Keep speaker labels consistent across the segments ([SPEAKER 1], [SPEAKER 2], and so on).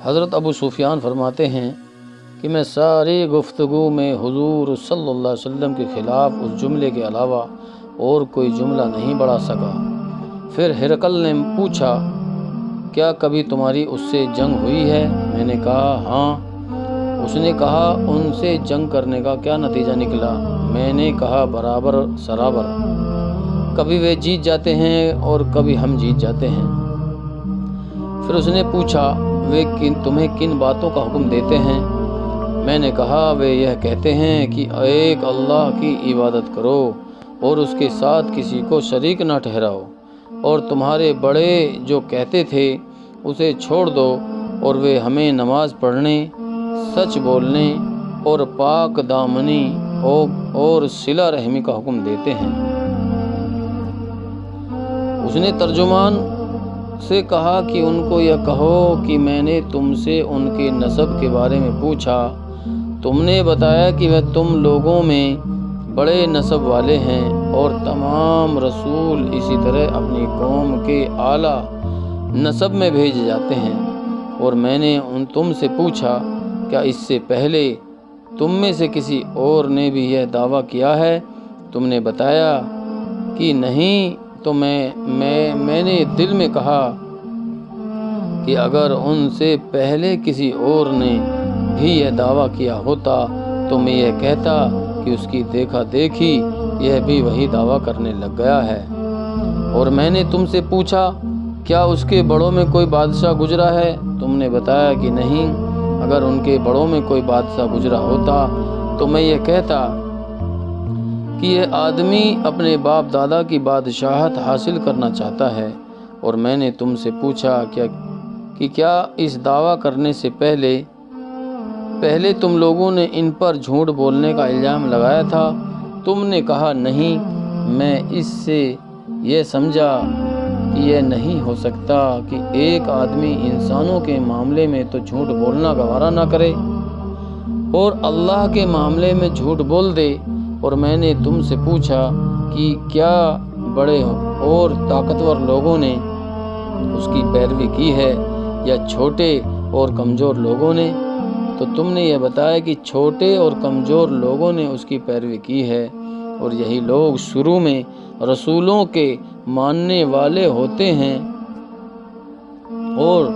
[SPEAKER 1] حضرت ابو سفیان فرماتے ہیں کہ میں ساری گفتگو میں حضور صلی اللہ علیہ وسلم کے خلاف اس جملے کے علاوہ اور کوئی جملہ نہیں بڑھا سکا۔ پھر ہرقل نے پوچھا، کیا کبھی تمہاری اس سے جنگ ہوئی ہے؟ میں نے کہا ہاں۔ اس نے کہا، ان سے جنگ کرنے کا کیا نتیجہ نکلا؟ میں نے کہا برابر سرابر، کبھی وہ جیت جاتے ہیں اور کبھی ہم جیت جاتے ہیں۔ پھر اس نے پوچھا، وہ تمہیں کن باتوں کا حکم دیتے ہیں؟ میں نے کہا، وہ یہ کہتے ہیں کہ ایک اللہ کی عبادت کرو اور اس کے ساتھ کسی کو شریک نہ ٹھہراؤ، اور تمہارے بڑے جو کہتے تھے اسے چھوڑ دو، اور وہ ہمیں نماز پڑھنے، سچ بولنے اور پاک دامنی اور صلہ رحمی کا حکم دیتے ہیں۔ اس نے ترجمان سے کہا کہ ان کو یہ کہو کہ میں نے تم سے ان کے نسب کے بارے میں پوچھا، تم نے بتایا کہ وہ تم لوگوں میں بڑے نسب والے ہیں، اور تمام رسول اسی طرح اپنی قوم کے اعلیٰ نسب میں بھیجے جاتے ہیں۔ اور میں نے تم سے پوچھا، کیا اس سے پہلے تم میں سے کسی اور نے بھی یہ دعویٰ کیا ہے؟ تم نے بتایا کہ نہیں۔ تو میں نے دل میں کہا کہ اگر ان سے پہلے کسی اور نے بھی یہ دعویٰ کیا ہوتا تو میں یہ کہتا کہ اس کی دیکھا دیکھی یہ بھی وہی دعویٰ کرنے لگ گیا ہے۔ اور میں نے تم سے پوچھا، کیا اس کے بڑوں میں کوئی بادشاہ گزرا ہے؟ تم نے بتایا کہ نہیں۔ اگر ان کے بڑوں میں کوئی بادشاہ گزرا ہوتا تو میں یہ کہتا کہ یہ آدمی اپنے باپ دادا کی بادشاہت حاصل کرنا چاہتا ہے۔ اور میں نے تم سے پوچھا کہ کیا اس دعویٰ کرنے سے پہلے تم لوگوں نے ان پر جھوٹ بولنے کا الزام لگایا تھا؟ تم نے کہا نہیں۔ میں اس سے یہ سمجھا کہ یہ نہیں ہو سکتا کہ ایک آدمی انسانوں کے معاملے میں تو جھوٹ بولنا گوارا نہ کرے اور اللہ کے معاملے میں جھوٹ بول دے۔ اور میں نے تم سے پوچھا کہ کیا بڑے اور طاقتور لوگوں نے اس کی پیروی کی ہے یا چھوٹے اور کمزور لوگوں نے؟ تو تم نے یہ بتایا کہ چھوٹے اور کمزور لوگوں نے اس کی پیروی کی ہے، اور یہی لوگ شروع میں رسولوں کے ماننے والے ہوتے ہیں۔ اور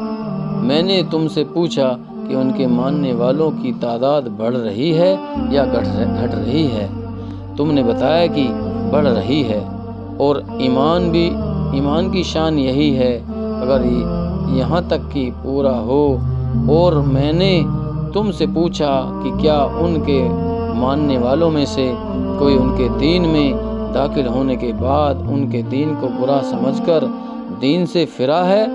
[SPEAKER 1] میں نے تم سے پوچھا کہ ان کے ماننے والوں کی تعداد بڑھ رہی ہے یا گھٹ رہی ہے؟ تم نے بتایا کہ بڑھ رہی ہے، اور ایمان کی شان یہی ہے اگر یہاں تک کہ پورا ہو۔ اور میں نے تم سے پوچھا کہ کیا ان کے ماننے والوں میں سے کوئی ان کے دین میں داخل ہونے کے بعد ان کے دین کو برا سمجھ کر دین سے پھرا ہے؟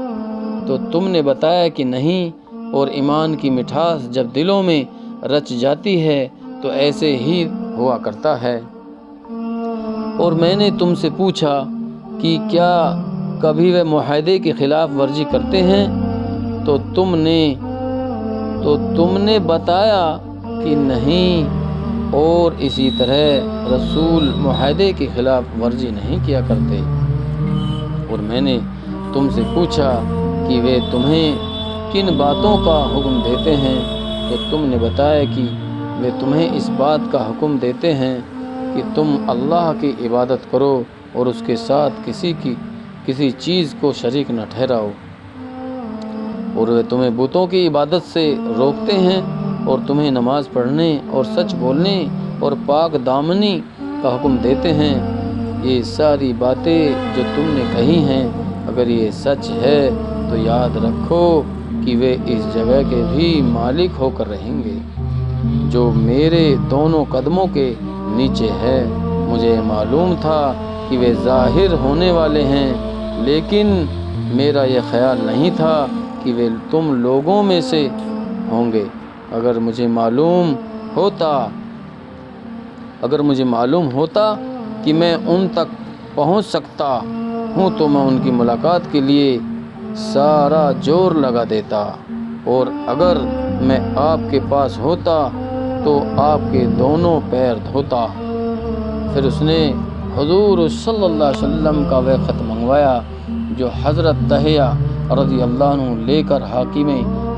[SPEAKER 1] تو تم نے بتایا کہ نہیں۔ اور ایمان کی مٹھاس جب دلوں میں رچ جاتی ہے تو ایسے ہی ہوا کرتا ہے۔ اور میں نے تم سے پوچھا کہ کیا کبھی وہ معاہدے کی خلاف ورزی کرتے ہیں؟ تو تم نے بتایا کہ نہیں۔ اور اسی طرح رسول معاہدے کی خلاف ورزی نہیں کیا کرتے۔ اور میں نے تم سے پوچھا کہ وہ تمہیں کن باتوں کا حکم دیتے ہیں؟ تو تم نے بتایا کہ وہ تمہیں اس بات کا حکم دیتے ہیں کہ تم اللہ کی عبادت کرو اور اس کے ساتھ کسی چیز کو شریک نہ ٹھہراؤ، اور وہ تمہیں بتوں کی عبادت سے روکتے ہیں اور تمہیں نماز پڑھنے اور سچ بولنے اور پاک دامنی کا حکم دیتے ہیں۔ یہ ساری باتیں جو تم نے کہی ہیں اگر یہ سچ ہے تو یاد رکھو کہ وہ اس جگہ کے بھی مالک ہو کر رہیں گے جو میرے دونوں قدموں کے نیچے ہے۔ مجھے معلوم تھا کہ وہ ظاہر ہونے والے ہیں، لیکن میرا یہ خیال نہیں تھا کہ وہ تم لوگوں میں سے ہوں گے۔ اگر مجھے معلوم ہوتا کہ میں ان تک پہنچ سکتا ہوں تو میں ان کی ملاقات کے لیے سارا زور لگا دیتا، اور اگر میں آپ کے پاس ہوتا تو آپ کے دونوں پیر دھوتا۔ پھر اس نے حضور صلی اللہ علیہ وسلم کا وہ خط منگوایا جو حضرت دحیہ رضی اللہ عنہ لے کر حاکم